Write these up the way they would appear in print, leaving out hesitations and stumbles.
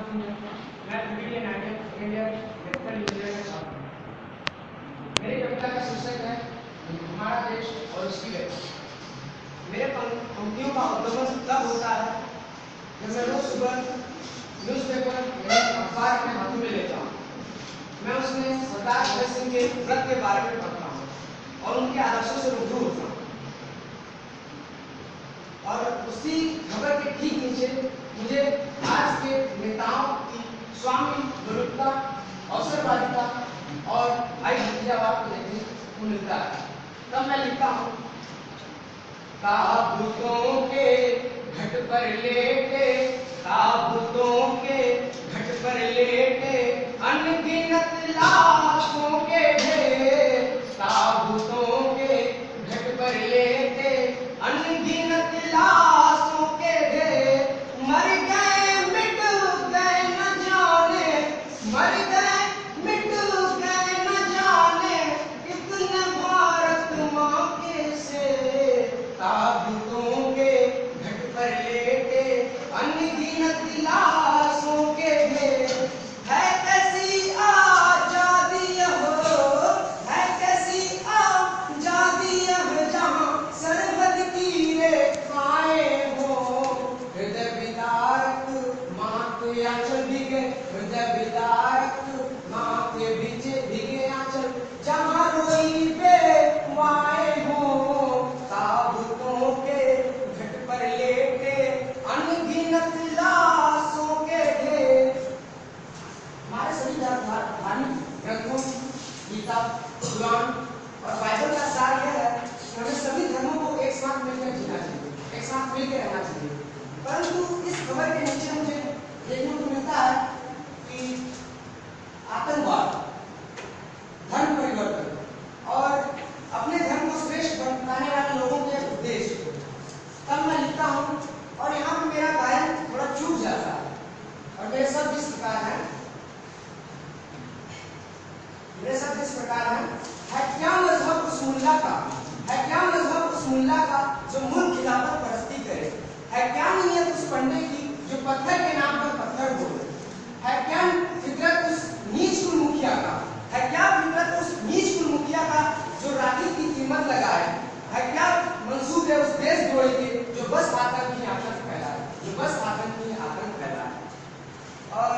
हूं। मैं BD and ITI second year electrical engineer का छात्र हूं। मेरी कविता का शीर्षक है हमारा देश और उसकी व्यथा। मेरे पंक्तियों का उद्गम तब होता है जब मैं रोज सुबह न्यूज़पेपर यानी अखबार अपने हाथों में लेता हूँ। मैं उसमें सरदार भगत सिंह के व्रत के बारे में पढ़ता हूँ और उनके आदर्शों से रूबरू होता हूँ। और उसी खबर के ठीक नीचे मुझे आज के नेताओं की स्वामी बलुता, अवसरवादिता और भाई भतीजावाद को देखने को मिलता है। तब मैं लिखता हूँ, ताबूतों के घट पर लेटे, ताबूतों के घट पर लेटे, अनगिनत लाशों के ढेर, ताबूतों के घट पर लेटे, अनगिनत लाशों के ढेर, मर गए मिट गए न जाने, मर गए मिट गए न जाने, कितने भारत माँ के से, ताबूतों के घट पर लेटे, अनगिनत लाशों के ढेर। है कैसी आजादी हो, है कैसी आजादी जहाँ सरहद की रेखाएं हो, हृदय विदारक माँ के आंचल भीगे, हृदय विदारक माँ के भीगे आंचल, जहाँ रोई बेवाएं हो, ताबूतों के घट पर लेटे, अनगिनत लाशों के ढेर। हमारे सभी धार्मिक ग्रंथों, गीता, कुरान और बाइबल का सार यह है कि हमें सभी धर्मों को एक साथ मिलकर जीना चाहिए, एक साथ मिलकर रहना चाहिए। परंतु इस खबर के नीचे मुझे देखने को मिलता है कि आतंकवाद, धर्म परिवर्तन और अपने धर्म को श्रेष्ठ बताने वाले लोगों के उद्देश्य। तब मैं लिखता हूँ और यहाँ पर मेरा गायन थोड़ा चूक जाता है और मेरे शब्द इस प्रकार हैं, मेरे शब्द इस प्रकार है क्या मजहब उस मुल्ला का, है क्या मजहब उस मुल्ला का जो मुल्क खिलाफत परस्ती करे, है क्या नीयत उस पंडे की जो पत्थर के नाम पर पत्थर बोले, है क्या फितरत उस नीच कुल मुखिया का, है क्या फितरत उस नीच कुल मुखिया का जो राखी की कीमत लगाए, है क्या मंसूब है उस देशद्रोही के जो बस आतंक की आतंक फैलाए, जो बस आतंक की आतंक फैलाए। और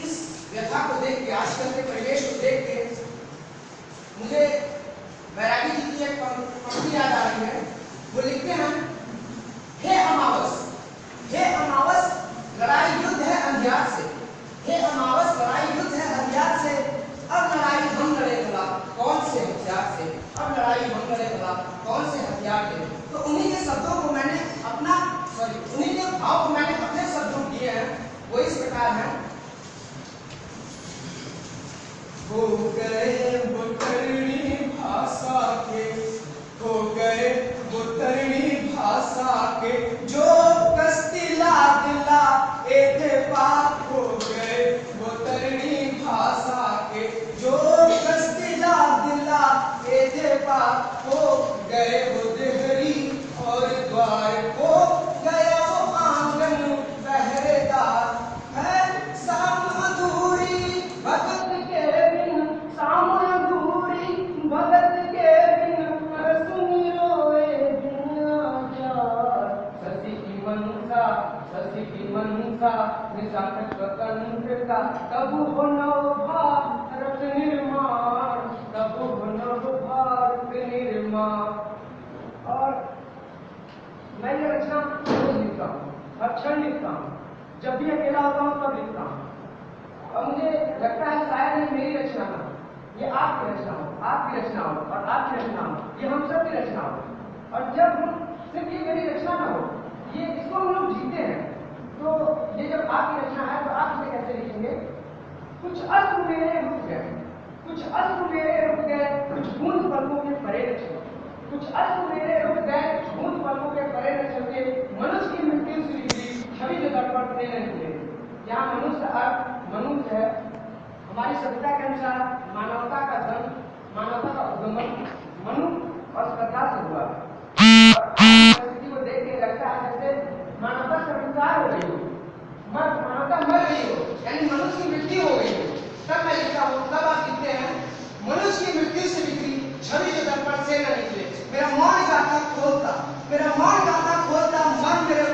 इस व्यथा को देख के, आजकल के परिवेश को देख के मुझे बैरागी जी की एक पंक्ति याद आ रही है। वो लिखते हैं, हे अमावस, हे अमावस लड़ाई युद्ध है अंधियार से, हे अमावस लड़ाई युद्ध है अंधियार से, अब लड़ाई हम लड़े भला कौन से हथियार से, अब लड़ाई हम लड़े भला कौन से हथियार से। तो उन्हीं के शब्दों को मैंने उन्हीं के भाव को मैंने अपने शब्दों दिए हैं। वो इस प्रकार है, हो गए वो तरणी भाषा के, हो गए वो तरणी भाषा के, जो कस्ती ला दिला एथे पाप, हो गए वो तरणी भाषा के, जो कस्ती ला दिला एथे पाप, हो गए वो देहरी और द्वार, हो गया वो आंगन पहरेदार, है शाम अधूरी भगत के बिन, शाम अधूरी भगत के बिन, सुनी रोए बिन आचार, शशि की मनसा निशाचर स्वतंत्रता, तब हो नव भारत निर्माण, तब हो नव भारत निर्माण। और मैं ये रचना रोज लिखता हूँ, हर क्षण लिखता हूँ, जब भी अकेला होता हूँ तब लिखता हूँ। और मुझे लगता है शायद ये मेरी रचना हो, ये आपकी रचना हो, आपकी रचना हो और आपकी रचना हो, ये हम सब की रचना हो। और जब हम सिर्फ ये मेरी रचना ना हो, ये इसको हम लोग जीते हैं, तो ये जब आपकी रचना है तो आप इसे कैसे लिखेंगे? कुछ अश्रु मेरे रुक गए, कुछ अश्रु मेरे रुक गए, कुछ बूंद पलकों के परे न चले, कुछ अश्रु मेरे रुक गए, कुछ बूंद पलकों के परे न चले, मनुष्य की मृत्यु से निकली छवि जो दर्पण से नहीं मिले। यहाँ मनुष्य अर्थ मनुष्य है, हमारी सभ्यता के अनुसार मानवता का जन्म, मानवता का उद्गमन मनु और श्रद्धा से हुआ। परिस्थिति को देख के लगता है जैसे मानवता स्वीकार हो गई हो, मानवता छवि जो दर्पण से न निकले। मेरा मन गाता खोलता, मेरा मन गाता खोलता, मन मेरे